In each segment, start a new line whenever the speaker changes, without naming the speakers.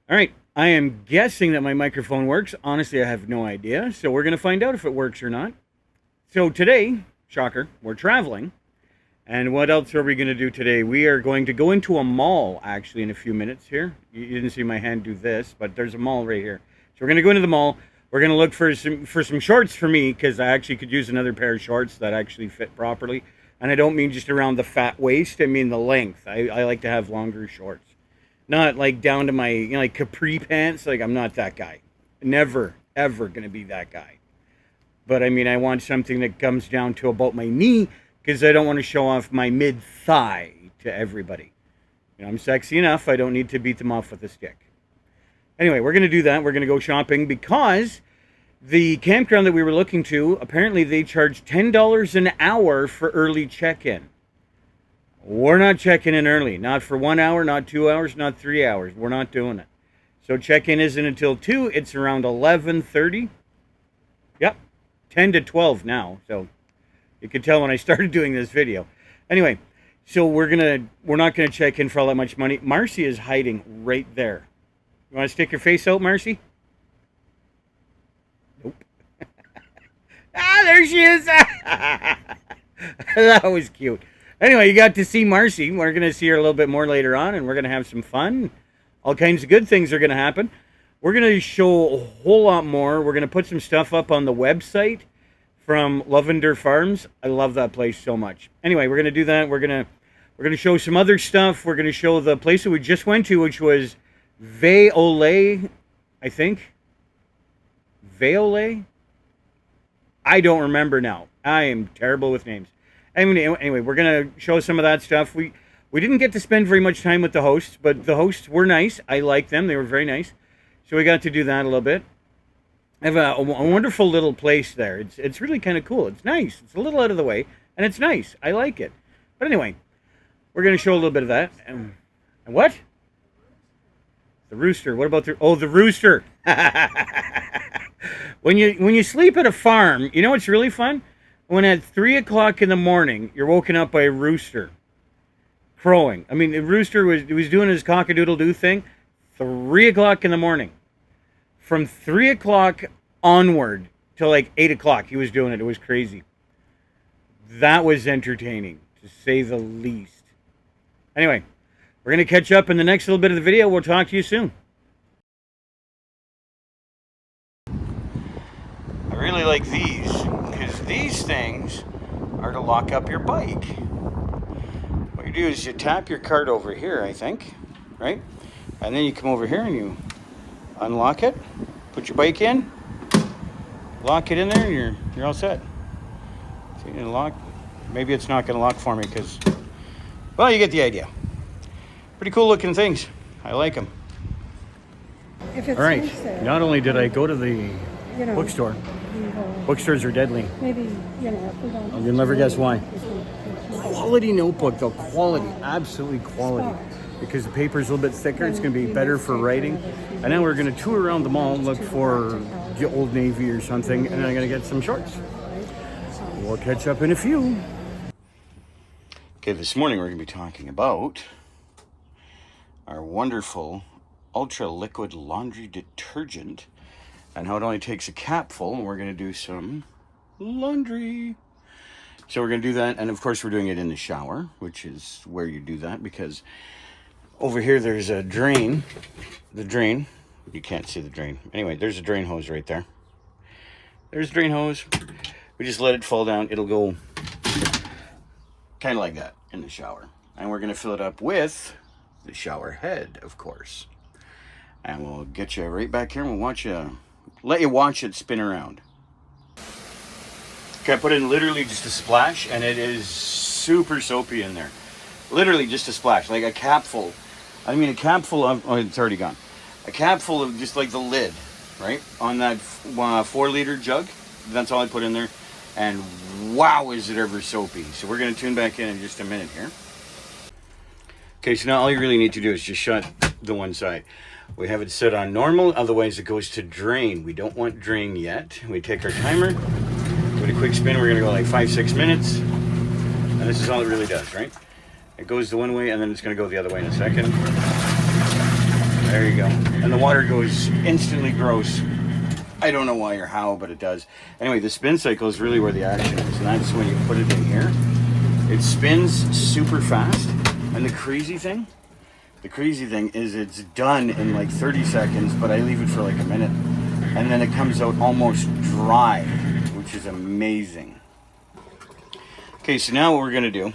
All right, I am guessing that my microphone works. Honestly, I have no idea. So we're going to find out if it works or not. So today, shocker, we're traveling. And what else are we going to do today? We are going to go into a mall, actually, in a few minutes here. You didn't see my hand do this, but there's a mall right here. So we're going to go into the mall. We're going to look for some shorts for me, because I actually could use another pair of shorts that actually fit properly. And I don't mean just around the fat waist. I mean the length. I like to have longer shorts. Not like down to my, like capri pants. Like, I'm not that guy. Never, ever going to be that guy. But I mean, I want something that comes down to about my knee, because I don't want to show off my mid-thigh to everybody. I'm sexy enough. I don't need to beat them off with a stick. Anyway, we're going to do that. We're going to go shopping because the campground that we were looking to, apparently they charge $10 an hour for early check-in. We're not checking in early. Not for 1 hour, not 2 hours, not 3 hours. We're not doing it. So check-in isn't until 2. It's around 11:30. Yep. 10 to 12 now. So you could tell when I started doing this video. Anyway, so we're not gonna check in for all that much money. Marcy is hiding right there. You want to stick your face out, Marcy? Nope. There she is. That was cute. Anyway, you got to see Marcy. We're going to see her a little bit more later on, and we're going to have some fun. All kinds of good things are going to happen. We're going to show a whole lot more. We're going to put some stuff up on the website from Lavender Farms. I love that place so much. Anyway, we're going to do that. We're going to show some other stuff. We're going to show the place that we just went to, which was Veole, I think. Veole? I don't remember now. I am terrible with names. Anyway, we're going to show some of that stuff. We didn't get to spend very much time with the hosts, but the hosts were nice. I liked them. They were very nice. So we got to do that a little bit. I have a wonderful little place there. It's really kind of cool. It's nice. It's a little out of the way, and it's nice. I like it. But anyway, we're going to show a little bit of that. And what? The rooster. What about the rooster? When you sleep at a farm, you know what's really fun? When at 3 o'clock in the morning, you're woken up by a rooster crowing. I mean, the rooster was doing his cock-a-doodle-doo thing 3 o'clock in the morning. From 3 o'clock onward till like 8 o'clock, he was doing it. It was crazy. That was entertaining, to say the least. Anyway, we're going to catch up in the next little bit of the video. We'll talk to you soon. I really like these, because these things are to lock up your bike. What you do is you tap your cart over here, I think, right? And then you come over here and you unlock it, put your bike in, lock it in there, and you're all set. So you can lock. Maybe it's not going to lock for me because, well, you get the idea. Pretty cool looking things. I like them. All right. Not only did I go to the bookstore. Bookstores are deadly.
Maybe, if we don't.
You'll never guess why. Quality notebook, though. Quality. Absolutely quality. Because the paper's a little bit thicker, it's going to be better for writing. And then we're going to tour around the mall, look for the Old Navy or something, and then I'm going to get some shorts. We'll catch up in a few. Okay, this morning we're going to be talking about our wonderful ultra liquid laundry detergent and how it only takes a capful, and we're going to do some laundry. So we're going to do that, and of course we're doing it in the shower, which is where you do that, because over here there's a drain. The drain, you can't see the drain. Anyway, there's a drain hose right there. There's a drain hose. We just let it fall down. It'll go kind of like that in the shower. And we're going to fill it up with the shower head, of course. And we'll get you right back here and we'll let you watch it spin around. Okay, I put in literally just a splash, and it is super soapy in there. Literally just a splash, like a capful. I mean, a capful of, oh, it's already gone. A capful of just like the lid, right? On that 4-liter jug. That's all I put in there. And wow, is it ever soapy. So we're going to tune back in just a minute here. Okay, so now all you really need to do is just shut the one side. We have it set on normal, otherwise it goes to drain. We don't want drain yet. We take our timer, give it a quick spin. We're going to go like 5-6 minutes. And this is all it really does, right? It goes the one way, and then it's going to go the other way in a second. There you go. And the water goes instantly gross. I don't know why or how, but it does. Anyway, the spin cycle is really where the action is, and that's when you put it in here. It spins super fast, and the crazy thing is it's done in like 30 seconds, but I leave it for like a minute, and then it comes out almost dry, which is amazing. Okay, so now what we're gonna do,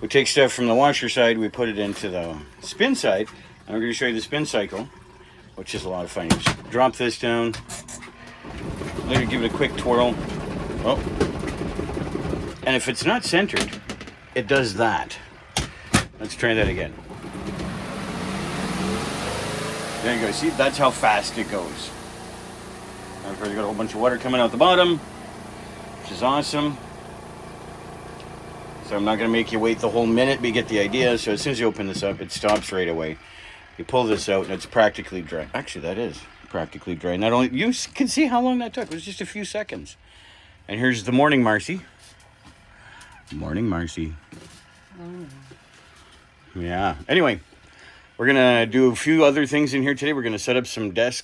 we take stuff from the washer side, we put it into the spin side, and we're gonna show you the spin cycle, which is a lot of fun. You just drop this down, let it give it a quick twirl. Oh. And if it's not centered, it does that. Let's try that again. There you go. See, that's how fast it goes. I've already got a whole bunch of water coming out the bottom, which is awesome. So I'm not going to make you wait the whole minute, but you get the idea. So as soon as you open this up, it stops right away. You pull this out, and it's practically dry. Actually, that is practically dry. Not only, you can see how long that took. It was just a few seconds. And here's the morning Marcy. Morning Marcy. Yeah. Anyway, we're gonna do a few other things in here today. We're gonna set up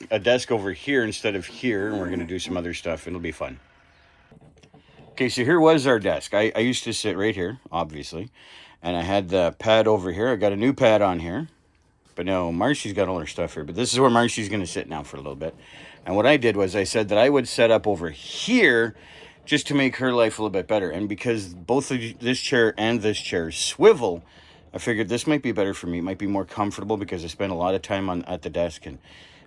a desk over here instead of here, and we're gonna do some other stuff. It'll be fun. Okay, so here was our desk. I used to sit right here, obviously, and I had the pad over here. I got a new pad on here, but no, Marcy's got all her stuff here. But this is where Marcy's gonna sit now for a little bit. And what I did was I said that I would set up over here just to make her life a little bit better. And because both of this chair and this chair swivel, I figured this might be better for me. It might be more comfortable because I spend a lot of time at the desk, and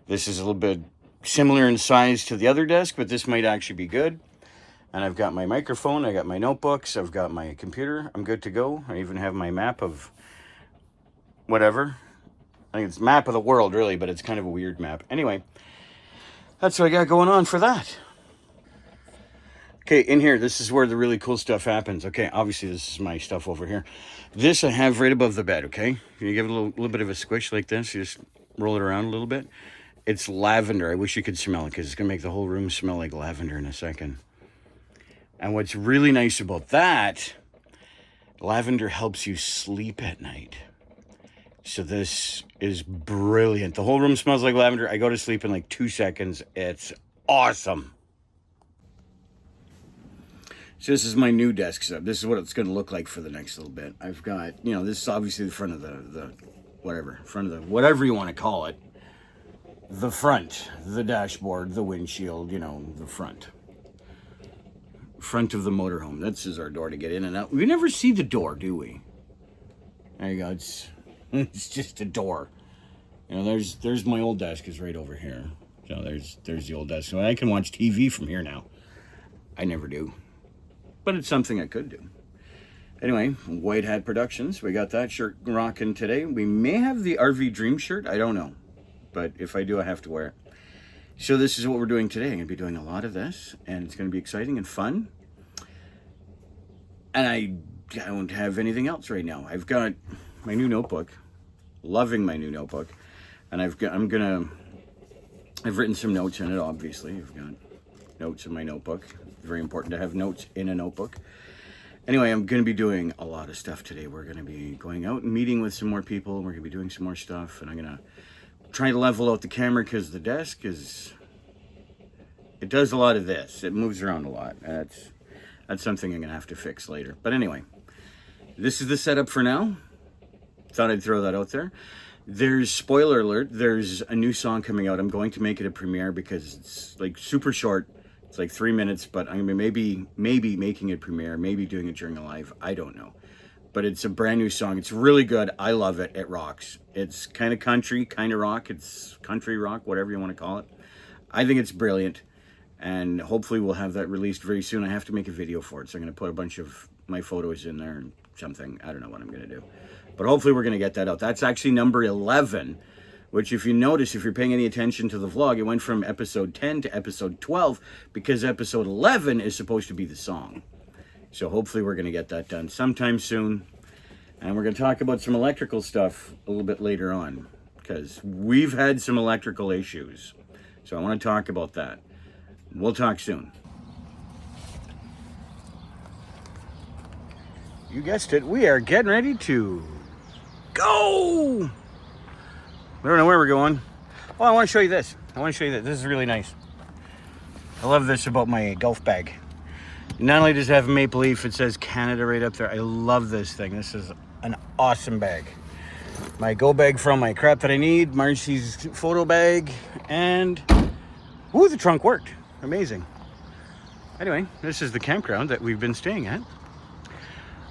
this is a little bit similar in size to the other desk, but this might actually be good. And I've got my microphone, I got my notebooks, I've got my computer. I'm good to go. I even have my map of whatever. I think it's map of the world, really, but it's kind of a weird map. Anyway, that's what I got going on for that. Okay, in here, this is where the really cool stuff happens. Okay, obviously this is my stuff over here. This I have right above the bed, okay? You give it a little bit of a squish like this. You just roll it around a little bit. It's lavender. I wish you could smell it because it's going to make the whole room smell like lavender in a second. And what's really nice about that, lavender helps you sleep at night. So this is brilliant. The whole room smells like lavender. I go to sleep in like 2 seconds. It's awesome. So this is my new desk setup. This is what it's going to look like for the next little bit. I've got, this is obviously the front of the whatever you want to call it. The front, the dashboard, the windshield, the front. Front of the motorhome. This is our door to get in and out. We never see the door, do we? There you go. It's just a door. There's my old desk is right over here. So there's the old desk. So I can watch TV from here now. I never do. But it's something I could do. Anyway, White Hat Productions. We got that shirt rocking today. We may have the RVdreamz shirt. I don't know. But if I do, I have to wear it. So this is what we're doing today. I'm going to be doing a lot of this. And it's going to be exciting and fun. And I don't have anything else right now. I've got my new notebook. Loving my new notebook. And I've written some notes in it, obviously. I've got notes in my notebook. Very important to have notes in a notebook. Anyway, I'm going to be doing a lot of stuff today. We're going to be going out and meeting with some more people. We're going to be doing some more stuff. And I'm going to try to level out the camera because the desk it does a lot of this. It moves around a lot. That's something I'm going to have to fix later. But anyway, this is the setup for now. Thought I'd throw that out there. There's, spoiler alert, there's a new song coming out. I'm going to make it a premiere because it's like super short. It's like 3 minutes, but I'm gonna maybe making it premiere, maybe doing it during a live. I don't know. But it's a brand new song. It's really good. I love it. It rocks. It's kind of country, kind of rock. It's country rock, whatever you want to call it. I think it's brilliant. And hopefully we'll have that released very soon. I have to make a video for it. So I'm going to put a bunch of my photos in there and something. I don't know what I'm going to do. But hopefully we're going to get that out. That's actually number 11. Which, if you notice, if you're paying any attention to the vlog, it went from episode 10 to episode 12 because episode 11 is supposed to be the song. So hopefully we're going to get that done sometime soon. And we're going to talk about some electrical stuff a little bit later on because we've had some electrical issues. So I want to talk about that. We'll talk soon. You guessed it. We are getting ready to go. I don't know where we're going. Oh, I want to show you this. This is really nice. I love this about my golf bag. Not only does it have Maple Leaf, it says Canada right up there. I love this thing. This is an awesome bag. My go bag for all my crap that I need, Marcy's photo bag, and ooh, the trunk worked. Amazing. Anyway, this is the campground that we've been staying at.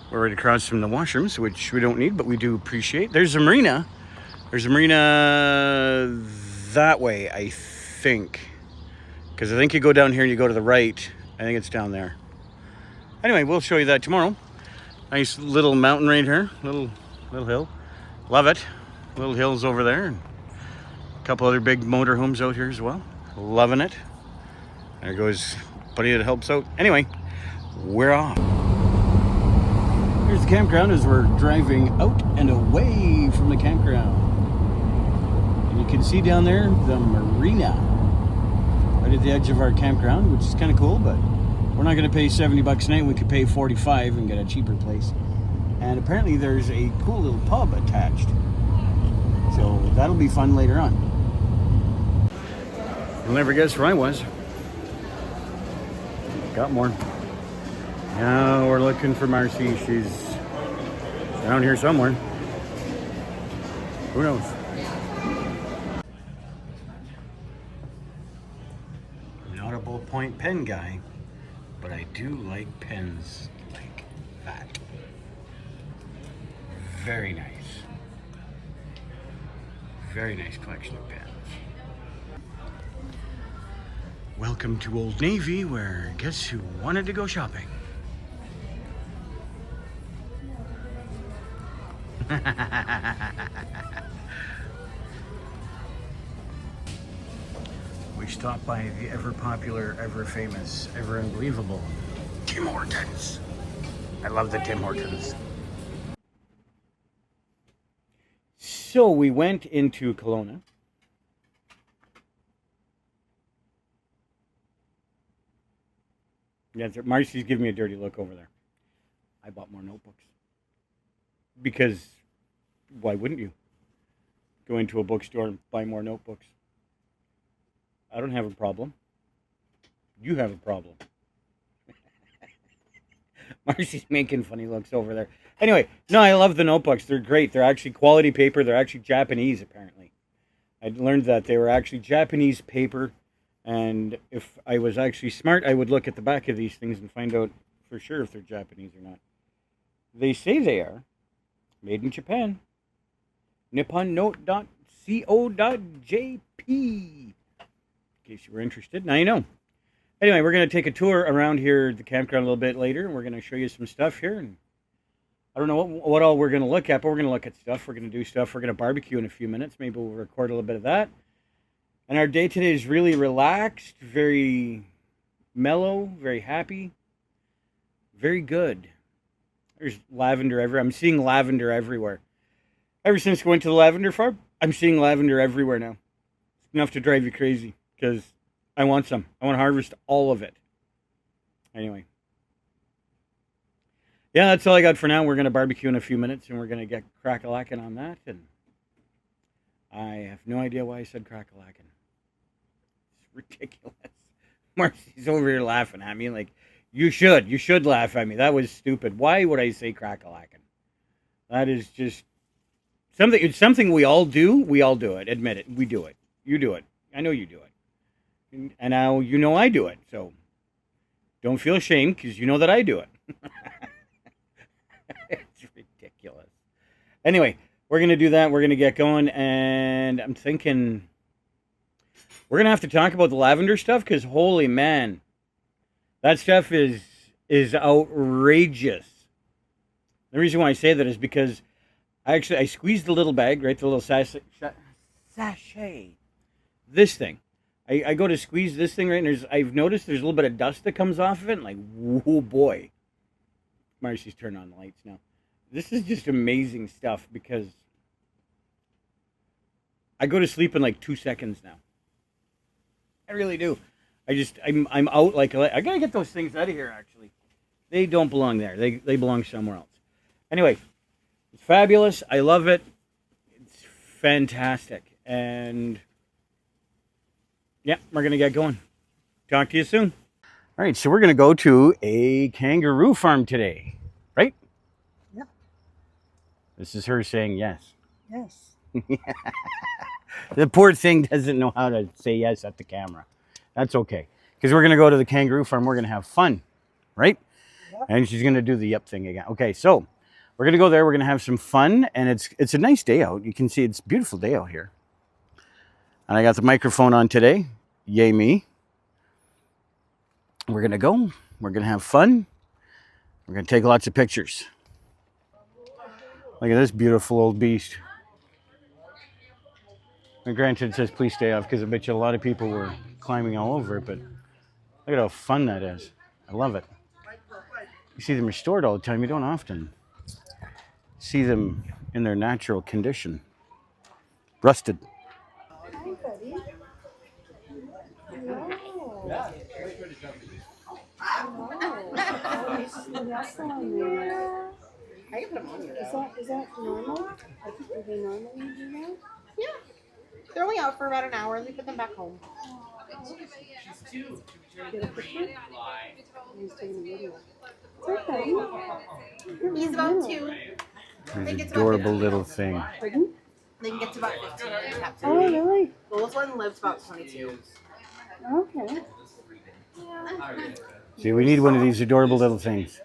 We're right across from the washrooms, which we don't need, but we do appreciate. There's a marina. There's a marina that way, I think. Because I think you go down here and you go to the right. I think it's down there. Anyway, we'll show you that tomorrow. Nice little mountain right here. Little hill. Love it. Little hills over there. And a couple other big motorhomes out here as well. Loving it. There goes buddy that helps out. Anyway, we're off. Here's the campground as we're driving out and away from the campground. And you can see down there the marina right at the edge of our campground, which is kind of cool, but we're not going to pay $70 a night. We could pay $45 and get a cheaper place. And apparently there's a cool little pub attached. So that'll be fun later on. You'll never guess where I was. Got more. Now we're looking for Marcy. She's down here somewhere. Who knows? I'm not a ballpoint pen guy, but I do like pens like that. Very nice. Very nice collection of pens. Welcome to Old Navy, where guess who wanted to go shopping? We stopped by the ever popular, ever famous, ever unbelievable Tim Hortons. I love the Tim Hortons. So we went into Kelowna. Yeah, Marcy's giving me a dirty look over there. I bought more notebooks. Because why wouldn't you go into a bookstore and buy more notebooks? I don't have a problem. You have a problem. Marcy's making funny looks over there. Anyway, no, I love the notebooks. They're great. They're actually quality paper. They're actually Japanese, apparently. I learned that they were actually Japanese paper. And if I was actually smart, I would look at the back of these things and find out for sure if they're Japanese or not. They say they are. Made in Japan. nipponnote.co.jp. In case you were interested. Now you know. Anyway, we're going to take a tour around here at the campground a little bit later. And we're going to show you some stuff here. And I don't know what all we're going to look at, but we're going to look at stuff. We're going to do stuff. We're going to barbecue in a few minutes. Maybe we'll record a little bit of that. And our day today is really relaxed, very mellow, very happy, very good. There's lavender everywhere. I'm seeing lavender everywhere. Ever since going to the lavender farm, I'm seeing lavender everywhere now. It's enough to drive you crazy because I want some. I want to harvest all of it. Anyway. Yeah, that's all I got for now. We're going to barbecue in a few minutes and we're going to get crack-a-lackin' on that. And I have no idea why I said crack-a-lackin'. Ridiculous. Marcy's over here laughing at me like, you should laugh at me. That was stupid. Why would I say crack-a-lackin'? That is just something. It's something we all do. We all do it. Admit it. We do it. You do it. I know you do it. And now you know I do it. So don't feel ashamed because you know that I do it. It's ridiculous. Anyway, we're going to do that. We're going to get going. And I'm thinking we're going to have to talk about the lavender stuff because holy man, that stuff is outrageous. The reason why I say that is because I squeezed the little bag, right? The little sachet. This thing. I go to squeeze this thing, right? And I've noticed there's a little bit of dust that comes off of it. And like, whoa, boy. Marcy's turning on the lights now. This is just amazing stuff because I go to sleep in like 2 seconds now. I really do. I'm out like I gotta get those things out of here. Actually, they don't belong there. They belong somewhere else. Anyway, it's fabulous. I love it. It's fantastic. And yeah, we're going to get going. Talk to you soon. All right, so we're going to go to a kangaroo farm today, right?
Yep.
This is her saying yes.
Yes.
The poor thing doesn't know how to say yes at the camera. That's okay. Because we're going to go to the kangaroo farm. We're going to have fun, right?
Yep.
And she's going to do the yep thing again. Okay, so we're going to go there. We're going to have some fun. And it's a nice day out. You can see it's a beautiful day out here. And I got the microphone on today. Yay me. We're going to go. We're going to have fun. We're going to take lots of pictures. Look at this beautiful old beast. And granted, it says please stay off because I bet you a lot of people were climbing all over it, but look at how fun that is. I love it. You see them restored all the time. You don't often see them in their natural condition. Rusted.
Hi, buddy. Hello. That's on there. Is that normal? Do they normally do that?
Yeah. They're only out for about an hour and we put them back home.
Get a picture? He's taking a video. It's okay.
He's about 2.
These adorable little thing.
Pardon?
They can get to about 15 in captivity.
Oh, really?
Well, this one lives about 22.
Okay.
See, we need one of these adorable little things.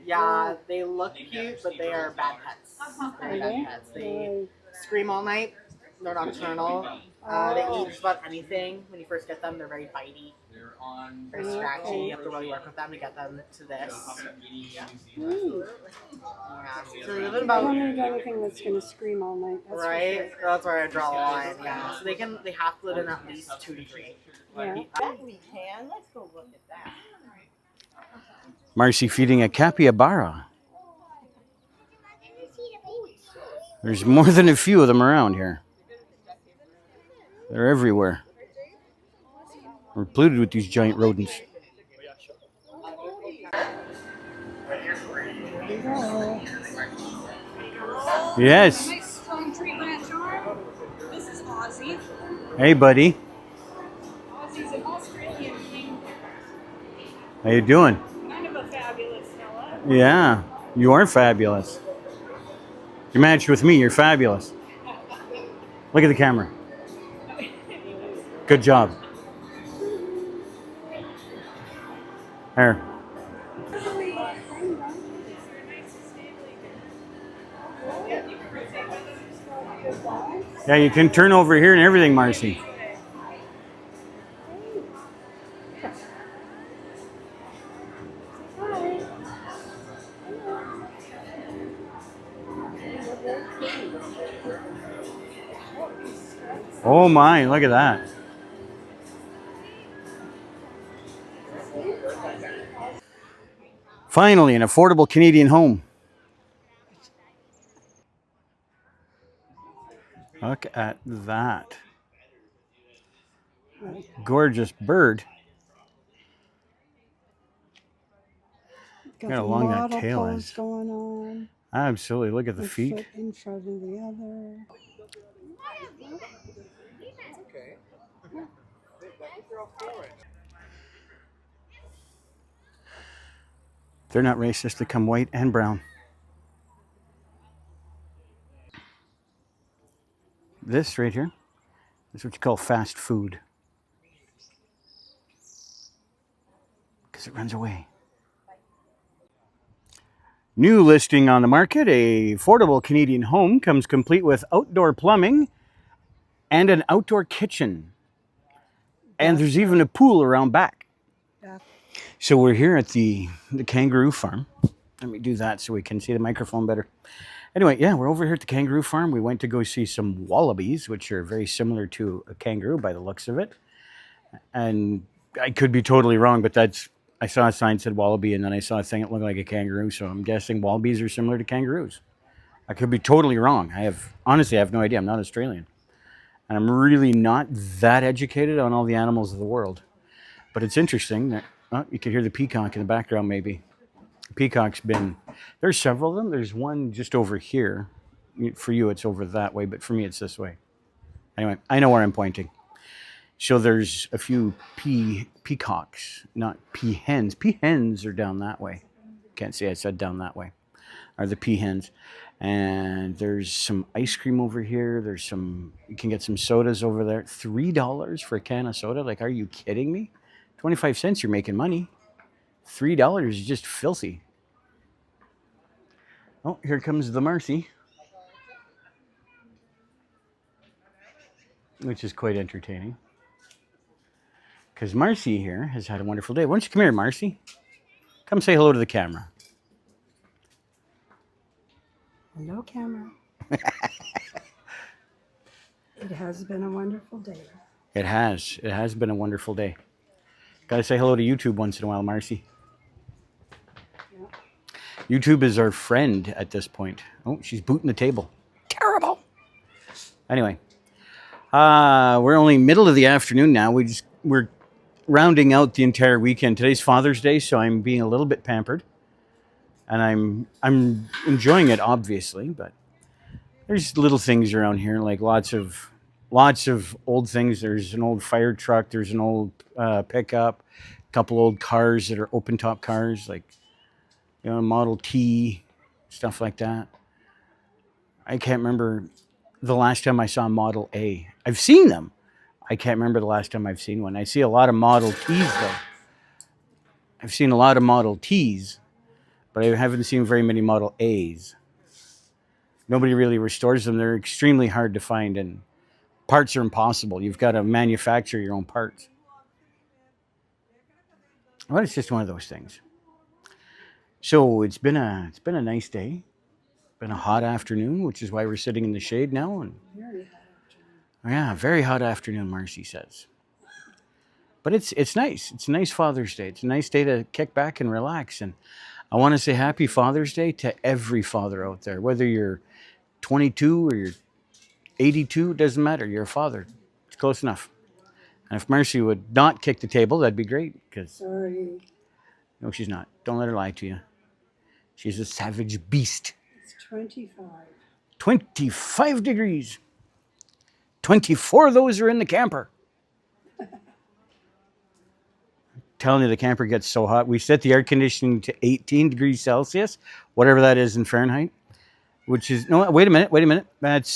Yeah, they look cute, but they are bad pets. Very bad pets. They scream all night. They're nocturnal. They eat just about anything. When you first get them, they're very bitey, very scratchy. You have to really work with them to get them to this. Yeah. So they live in
I
about
don't need anything that's going to scream all night. That's for
right.
sure.
That's where I draw the line. Yeah. So they have to live in at least 2 to 3.
Yeah.
We can. Let's go look at that.
Marcy feeding a capybara. There's more than a few of them around here. They're everywhere. We're polluted with these giant rodents. Yes.
Nice stone tree branch arm. This is Ozzy.
Hey, buddy.
Ozzy's an Australian king.
How you doing?
Kind of a fabulous fella.
Yeah, you are fabulous. You match with me. You're fabulous. Look at the camera. Good job. Here. Yeah, you can turn over here and everything, Marcy. Oh my, look at that. Finally, an affordable Canadian home. Look at that. Gorgeous bird.
Got
Look how
the
long that
model
tail
pose
is.
going on.
Absolutely. Look at the
One
feet.
foot in front of the other.
They're not racist. They come white and brown. This right here is what you call fast food. Because it runs away. New listing on the market, a affordable Canadian home comes complete with outdoor plumbing and an outdoor kitchen. And there's even a pool around back.
Yeah.
So we're here at the kangaroo farm. Let me do that so we can see the microphone better. Anyway, yeah, we're over here at the kangaroo farm. We went to go see some wallabies, which are very similar to a kangaroo by the looks of it. And I could be totally wrong, but I saw a sign that said wallaby, and then I saw a thing that looked like a kangaroo, so I'm guessing wallabies are similar to kangaroos. I could be totally wrong. Honestly, I have no idea. I'm not Australian. And I'm really not that educated on all the animals of the world. But it's interesting that, you can hear the peacock in the background maybe. There's several of them. There's one just over here. For you, it's over that way, but for me, it's this way. Anyway, I know where I'm pointing. So there's a few peacocks, not peahens. Peahens are down that way. Can't say I said down that way. Are the peahens. And there's some ice cream over here. There's some, you can get some sodas over there. $3 for a can of soda? Like, are you kidding me? 25 cents, you're making money. $3 is just filthy. Oh, here comes the Marcy, which is quite entertaining. Because Marcy here has had a wonderful day. Why don't you come here, Marcy? Come say hello to the camera.
Hello, camera. It has been a wonderful day.
It has. It has been a wonderful day. Got to say hello to YouTube once in a while, Marcy. Yeah. YouTube is our friend at this point. Oh, she's booting the table. Terrible. Anyway, we're only middle of the afternoon now. We're rounding out the entire weekend. Today's Father's Day, so I'm being a little bit pampered, and I'm enjoying it, obviously. But there's little things around here, like lots of old things. There's an old fire truck. There's an old pickup. A couple old cars that are open top cars, like Model T, stuff like that. I can't remember the last time I saw a Model A. I've seen them. I can't remember the last time I've seen one. I see a lot of Model Ts, though. I've seen a lot of Model Ts, but I haven't seen very many Model As. Nobody really restores them. They're extremely hard to find, and parts are impossible. You've got to manufacture your own parts. Well, it's just one of those things. So it's been a nice day. Been a hot afternoon, which is why we're sitting in the shade now. And yeah, very hot afternoon, Marcy says. But it's nice. It's a nice Father's Day. It's a nice day to kick back and relax. And I want to say happy Father's Day to every father out there. Whether you're 22 or you're 82, it doesn't matter. You're a father. It's close enough. And if Marcy would not kick the table, that'd be great.
Sorry.
No, she's not. Don't let her lie to you. She's a savage beast.
It's 25.
25 degrees. 24 of those are in the camper. Telling you, the camper gets so hot. We set the air conditioning to 18 degrees Celsius, whatever that is in Fahrenheit, which is, no, wait a minute. That's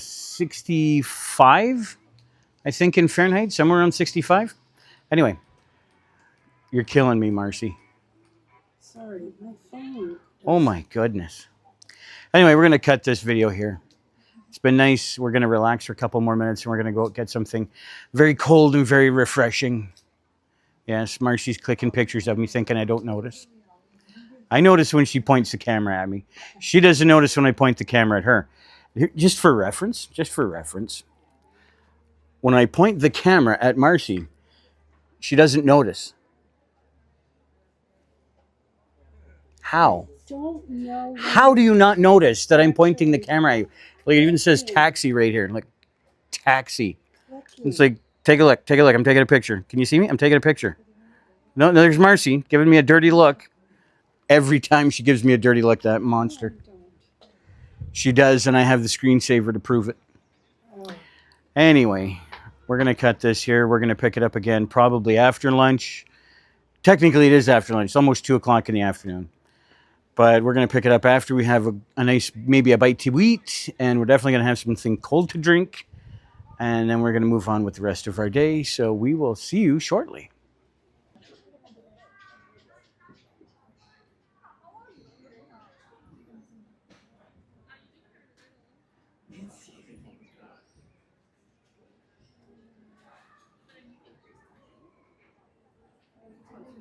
65, I think, in Fahrenheit, somewhere around 65. Anyway, you're killing me, Marcy.
Sorry, my phone.
Oh my goodness. Anyway, we're going to cut this video here. It's been nice. We're going to relax for a couple more minutes, and we're going to go get something very cold and very refreshing. Yes, Marcy's clicking pictures of me thinking I don't notice. I notice when she points the camera at me. She doesn't notice when I point the camera at her. Just for reference, when I point the camera at Marcy, she doesn't notice. How?
Don't know.
How do you not notice that I'm pointing the camera at you? Like, it even says taxi right here. Like, taxi. It's like, take a look. I'm taking a picture. Can you see me? I'm taking a picture. No, there's Marcy giving me a dirty look. Every time she gives me a dirty look, that monster. She does, and I have the screensaver to prove it. Anyway, we're going to cut this here. We're going to pick it up again probably after lunch. Technically, it is after lunch. It's almost 2 o'clock in the afternoon. But we're going to pick it up after we have a nice, maybe a bite to eat. And we're definitely going to have something cold to drink. And then we're going to move on with the rest of our day. So we will see you shortly.